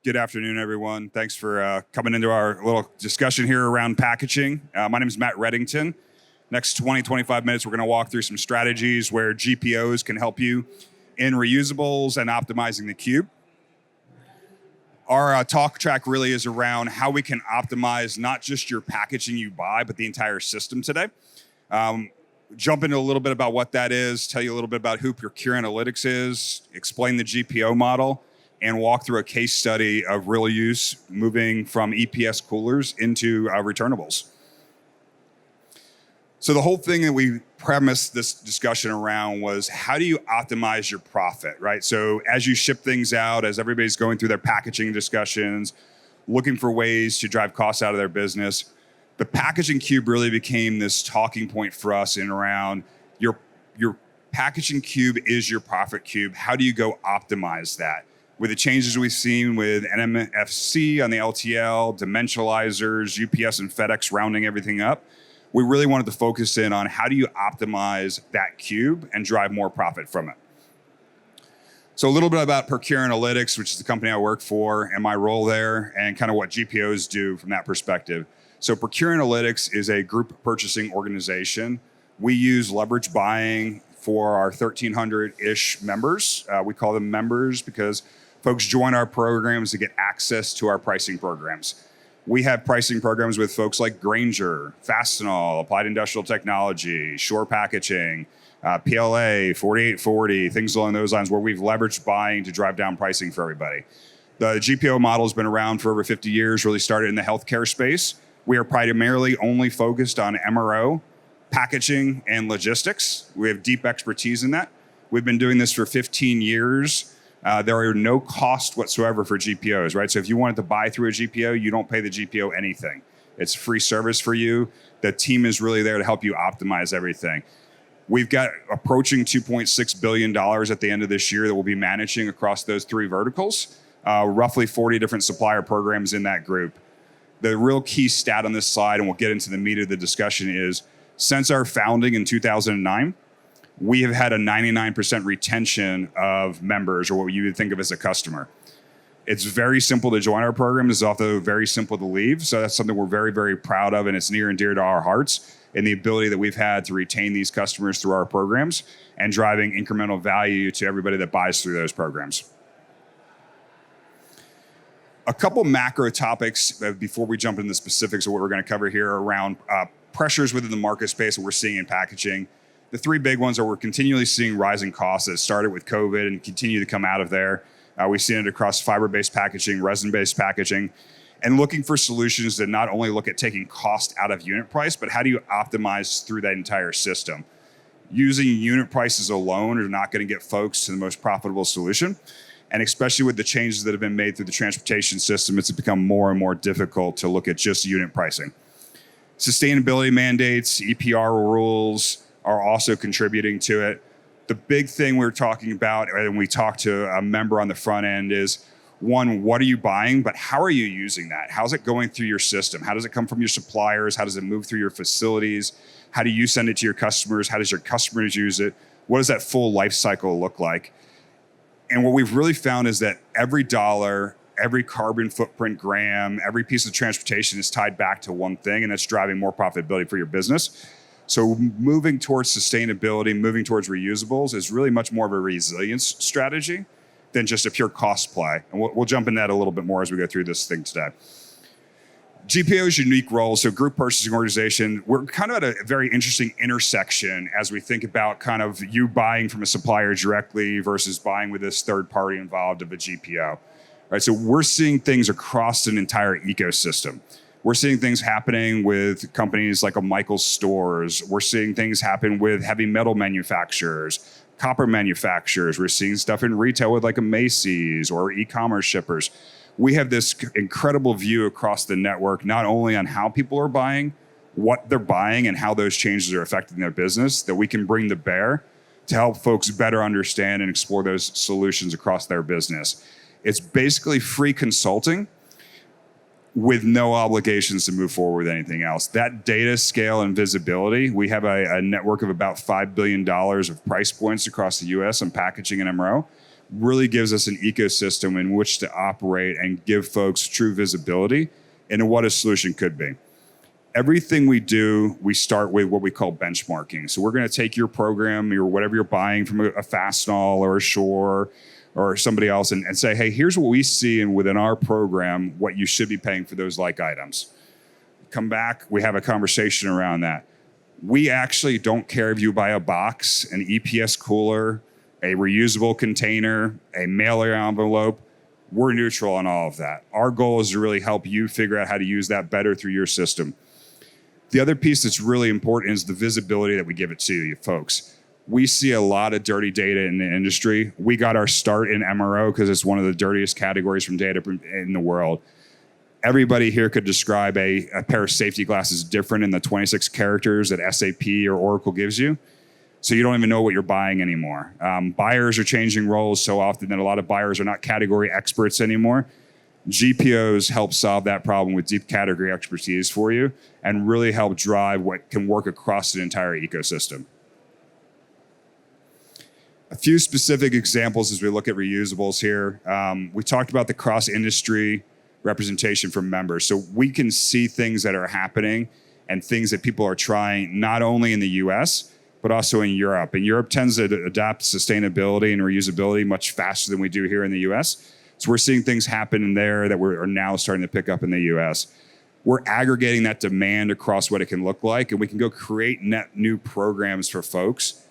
Good afternoon, everyone. Thanks for coming into our little discussion here around packaging. My name is Matt Reddington. Next 20, 25 minutes, we're going to walk through some strategies where GPOs can help you in reusables and optimizing the cube. Our talk track really is around how we can optimize not just your packaging you buy, but the entire system today. Jump into a little bit about what that is, tell you a little bit about who Procure Analytics is, explain the GPO model, and walk through a case study of real use moving from EPS coolers into returnables. So the whole thing that we premised this discussion around was how do you optimize your profit, right? So as you ship things out, as everybody's going through their packaging discussions, looking for ways to drive costs out of their business, the packaging cube really became this talking point for us in around your packaging cube is your profit cube. How do you go optimize that? With the changes we've seen with NMFC on the LTL, dimensionalizers, UPS and FedEx rounding everything up, we really wanted to focus in on how do you optimize that cube and drive more profit from it. So a little bit about Procure Analytics, which is the company I work for, and my role there, and kind of what GPOs do from that perspective. So Procure Analytics is a group purchasing organization. We use leverage buying for our 1,300-ish members. We call them members because folks join our programs to get access to our pricing programs. We have pricing programs with folks like Grainger, Fastenal, Applied Industrial Technology, Shore Packaging, PLA, 4840, things along those lines where we've leveraged buying to drive down pricing for everybody. The GPO model has been around for over 50 years, really started in the healthcare space. We are primarily only focused on MRO, packaging, and logistics. We have deep expertise in that. We've been doing this for 15 years. There are no cost whatsoever for GPOs, right? So if you wanted to buy through a GPO, you don't pay the GPO anything. It's free service for you. The team is really there to help you optimize everything. We've got approaching $2.6 billion at the end of this year that we'll be managing across those three verticals, roughly 40 different supplier programs in that group. The real key stat on this slide, and we'll get into the meat of the discussion, is since our founding in 2009, we have had a 99% retention of members, or what you would think of as a customer. It's very simple to join our program. It's also very simple to leave. So that's something we're very, very proud of, and it's near and dear to our hearts, and the ability that we've had to retain these customers through our programs and driving incremental value to everybody that buys through those programs. A couple macro topics before we jump into the specifics of what we're going to cover here around pressures within the market space that we're seeing in packaging. The three big ones are we're continually seeing rising costs that started with COVID and continue to come out of there. We've seen it across fiber-based packaging, resin-based packaging, and looking for solutions that not only look at taking cost out of unit price, but how do you optimize through that entire system? Using unit prices alone are not going to get folks to the most profitable solution. And especially with the changes that have been made through the transportation system, it's become more and more difficult to look at just unit pricing. Sustainability mandates, EPR rules are also contributing to it. The big thing we're talking about, and we talked to a member on the front end, is one, what are you buying, but how are you using that? How's it going through your system? How does it come from your suppliers? How does it move through your facilities? How do you send it to your customers? How does your customers use it? What does that full life cycle look like? And what we've really found is that every dollar, every carbon footprint gram, every piece of transportation is tied back to one thing, and that's driving more profitability for your business. So moving towards sustainability, moving towards reusables is really much more of a resilience strategy than just a pure cost play. And we'll jump in that a little bit more as we go through this thing today. GPO's unique role, so group purchasing organization, we're kind of at a very interesting intersection as we think about kind of you buying from a supplier directly versus buying with this third party involved of a GPO. Right, so we're seeing things across an entire ecosystem. We're seeing things happening with companies like a Michael's Stores. We're seeing things happen with heavy metal manufacturers, copper manufacturers. We're seeing stuff in retail with like a Macy's or e-commerce shippers. We have this incredible view across the network, not only on how people are buying, what they're buying, and how those changes are affecting their business, that we can bring to bear to help folks better understand and explore those solutions across their business. It's basically free consulting with no obligations to move forward with anything else. That data scale and visibility, we have a network of about $5 billion of price points across the US on packaging and MRO. really gives us an ecosystem in which to operate and give folks true visibility into what a solution could be. Everything we do, we start with what we call benchmarking. So we're going to take your program or whatever you're buying from a Fastenal or a Shore or somebody else and say, hey, here's what we see within our program, what you should be paying for those like items. Come back, we have a conversation around that. We actually don't care if you buy a box, an EPS cooler, a reusable container, a mailer envelope. We're neutral on all of that. Our goal is to really help you figure out how to use that better through your system. The other piece that's really important is the visibility that we give it to you folks. We see a lot of dirty data in the industry. We got our start in MRO because it's one of the dirtiest categories from data in the world. Everybody here could describe a pair of safety glasses different in the 26 characters that SAP or Oracle gives you. So you don't even know what you're buying anymore. Buyers are changing roles so often that a lot of buyers are not category experts anymore. GPOs help solve that problem with deep category expertise for you and really help drive what can work across the entire ecosystem. A few specific examples as we look at reusables here. We talked about the cross-industry representation from members. So we can see things that are happening and things that people are trying, not only in the US, but also in Europe. And Europe tends to adopt sustainability and reusability much faster than we do here in the US. So we're seeing things happen in there that are now starting to pick up in the US. We're aggregating that demand across what it can look like, and we can go create net new programs for folks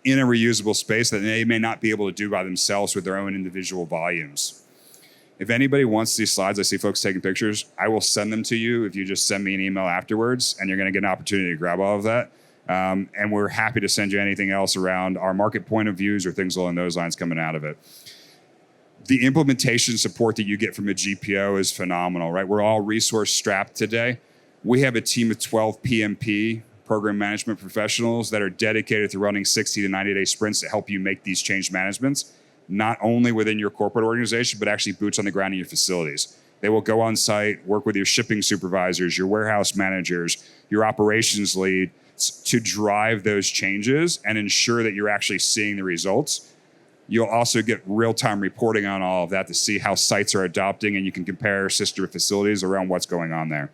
in a reusable space that they may not be able to do by themselves with their own individual volumes. If anybody wants these slides, I see folks taking pictures, I will send them to you if you just send me an email afterwards, and you're going to get an opportunity to grab all of that. And we're happy to send you anything else around our market point of views or things along those lines coming out of it. The implementation support that you get from a GPO is phenomenal, right? We're all resource strapped today. We have a team of 12 PMP, program management professionals, that are dedicated to running 60 to 90-day sprints to help you make these change managements, not only within your corporate organization, but actually boots on the ground in your facilities. They will go on site, work with your shipping supervisors, your warehouse managers, your operations lead to drive those changes and ensure that you're actually seeing the results. You'll also get real-time reporting on all of that to see how sites are adopting, and you can compare sister facilities around what's going on there.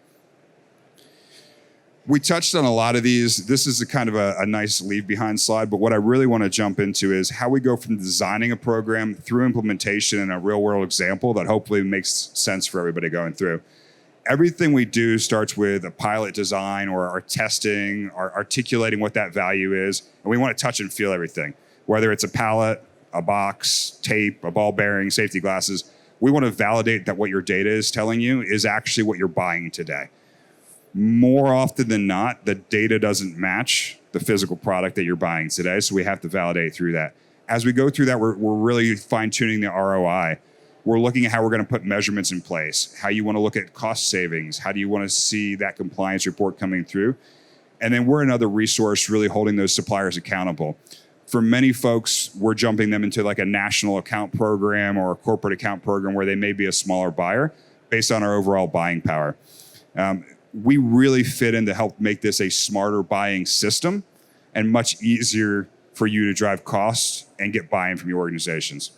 We touched on a lot of these. This is a kind of a nice leave behind slide, but what I really want to jump into is how we go from designing a program through implementation in a real world example that hopefully makes sense for everybody going through. Everything we do starts with a pilot design or our testing, or articulating what that value is, and we want to touch and feel everything, whether it's a pallet, a box, tape, a ball bearing, safety glasses. We want to validate that what your data is telling you is actually what you're buying today. More often than not, the data doesn't match the physical product that you're buying today, so we have to validate through that. As we go through that, we're really fine-tuning the ROI. We're looking at how we're going to put measurements in place, how you want to look at cost savings, how do you want to see that compliance report coming through. And then we're another resource really holding those suppliers accountable. For many folks, we're jumping them into like a national account program or a corporate account program where they may be a smaller buyer based on our overall buying power. We really fit in to help make this a smarter buying system and much easier for you to drive costs and get buy-in from your organizations.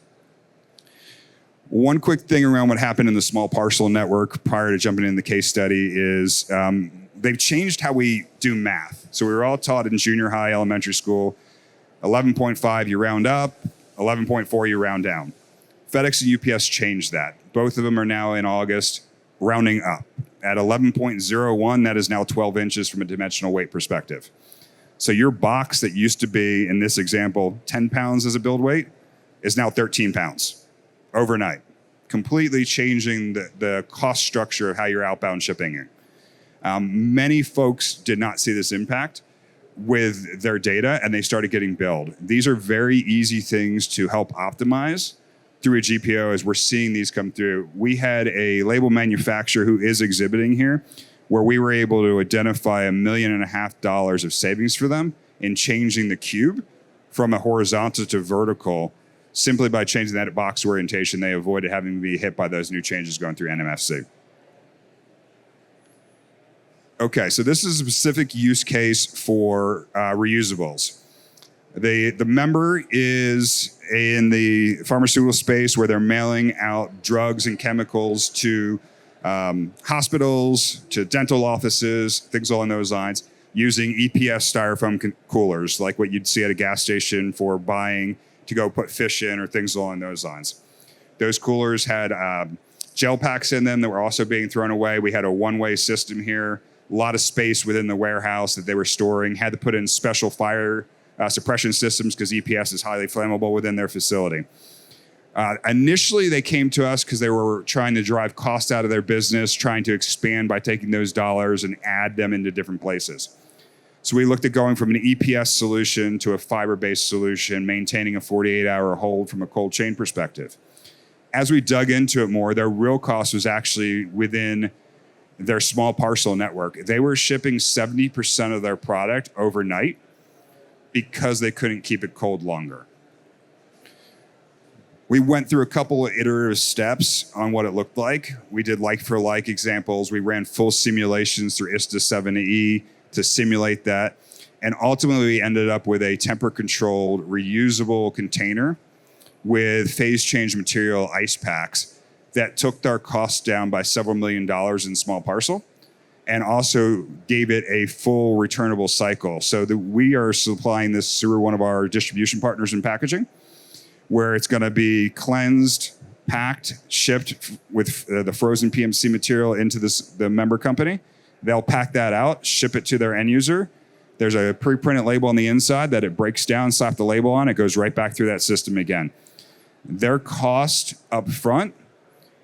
One quick thing around what happened in the small parcel network prior to jumping into the case study is they've changed how we do math. So we were all taught in junior high, elementary school, 11.5 you round up, 11.4 you round down. FedEx and UPS changed that. Both of them are now in August rounding up. At 11.01, that is now 12 inches from a dimensional weight perspective. So your box that used to be, in this example, 10 pounds as a build weight, is now 13 pounds overnight, completely changing the cost structure of how you're outbound shipping it. Many folks did not see this impact with their data, and they started getting billed. These are very easy things to help optimize through a GPO as we're seeing these come through. We had a label manufacturer who is exhibiting here where we were able to identify $1.5 million of savings for them in changing the cube from a horizontal to vertical simply by changing that box orientation. They avoided having to be hit by those new changes going through NMFC. Okay, so this is a specific use case for reusables. The member is in the pharmaceutical space where they're mailing out drugs and chemicals to hospitals, to dental offices, things along those lines, using EPS styrofoam coolers, like what you'd see at a gas station for buying to go put fish in or things along those lines. Those coolers had gel packs in them that were also being thrown away. We had a one-way system here, a lot of space within the warehouse that they were storing, had to put in special fire suppression systems because EPS is highly flammable within their facility. Initially, they came to us because they were trying to drive costs out of their business, trying to expand by taking those dollars and add them into different places. So we looked at going from an EPS solution to a fiber-based solution, maintaining a 48-hour hold from a cold chain perspective. As we dug into it more, their real cost was actually within their small parcel network. They were shipping 70% of their product overnight because they couldn't keep it cold longer. We went through a couple of iterative steps on what it looked like. We did like-for-like examples. We ran full simulations through ISTA 7E to simulate that. And ultimately, we ended up with a temperature-controlled, reusable container with phase change material ice packs that took our costs down by several $1 million in small parcel, and also gave it a full returnable cycle. So that we are supplying this through one of our distribution partners in packaging, where it's going to be cleansed, packed, shipped with the frozen PMC material into the member company. They'll pack that out, ship it to their end user. There's a pre-printed label on the inside that it breaks down, slap the label on, it goes right back through that system again. Their cost up front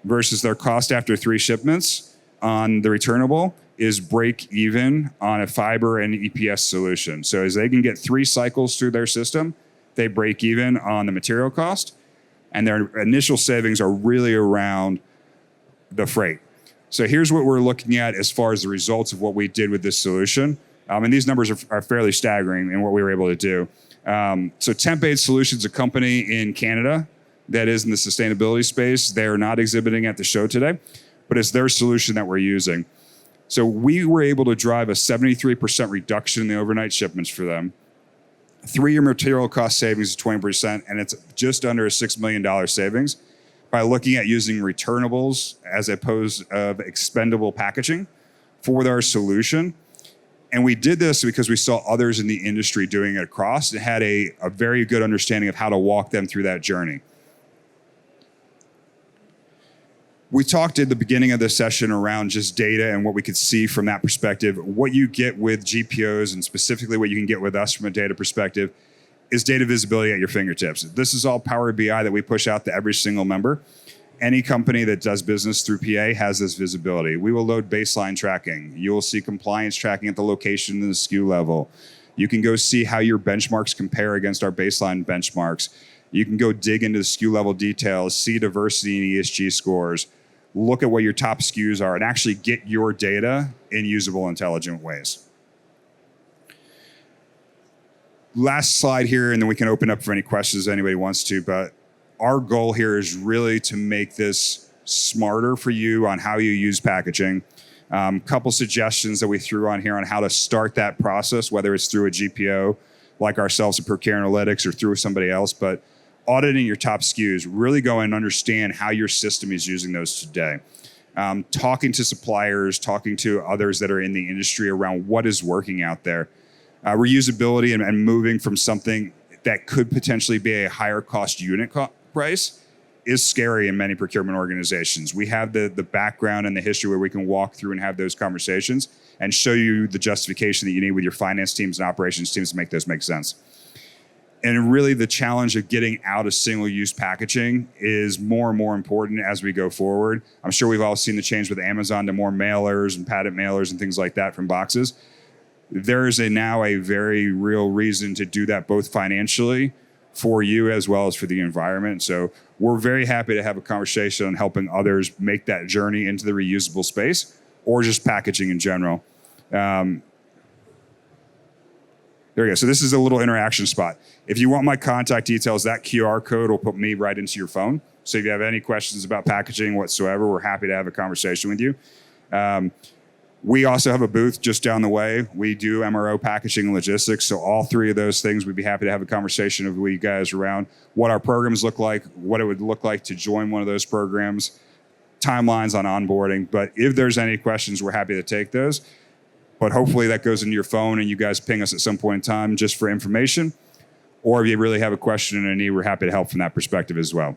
versus their cost after 3 shipments on the returnable is break even on a fiber and EPS solution. So as they can get 3 cycles through their system, they break even on the material cost, and their initial savings are really around the freight. So here's what we're looking at as far as the results of what we did with this solution. And these numbers are fairly staggering in what we were able to do. So Temp Aid Solutions, a company in Canada that is in the sustainability space. They are not exhibiting at the show today, but it's their solution that we're using. So we were able to drive a 73% reduction in the overnight shipments for them. 3-year material cost savings is 20%, and it's just under a $6 million savings by looking at using returnables as opposed of expendable packaging for their solution. And we did this because we saw others in the industry doing it across and had a very good understanding of how to walk them through that journey. We talked at the beginning of the session around just data and what we could see from that perspective. What you get with GPOs, and specifically what you can get with us from a data perspective, is data visibility at your fingertips. This is all Power BI that we push out to every single member. Any company that does business through PA has this visibility. We will load baseline tracking. You will see compliance tracking at the location and the SKU level. You can go see how your benchmarks compare against our baseline benchmarks. You can go dig into the SKU level details, see diversity and ESG scores, look at what your top SKUs are, and actually get your data in usable, intelligent ways. Last slide here, and then we can open up for any questions anybody wants to, but our goal here is really to make this smarter for you on how you use packaging. Couple suggestions that we threw on here on how to start that process, whether it's through a GPO like ourselves at Procure Analytics or through somebody else, but auditing your top SKUs, really go and understand how your system is using those today. Talking to suppliers, talking to others that are in the industry around what is working out there. Reusability and moving from something that could potentially be a higher cost unit price is scary in many procurement organizations. We have the background and the history where we can walk through and have those conversations and show you the justification that you need with your finance teams and operations teams to make those make sense. And really the challenge of getting out of single-use packaging is more and more important as we go forward. I'm sure we've all seen the change with Amazon to more mailers and padded mailers and things like that from boxes. There is now a very real reason to do that both financially for you as well as for the environment. So we're very happy to have a conversation on helping others make that journey into the reusable space or just packaging in general. There we go. So this is a little interaction spot. If you want my contact details, that QR code will put me right into your phone. So if you have any questions about packaging whatsoever, we're happy to have a conversation with you. We also have a booth just down the way. We do MRO packaging and logistics. So all three of those things, we'd be happy to have a conversation with you guys around what our programs look like, what it would look like to join one of those programs, timelines on onboarding. But if there's any questions, we're happy to take those. But hopefully that goes into your phone and you guys ping us at some point in time just for information. Or if you really have a question and a need, we're happy to help from that perspective as well.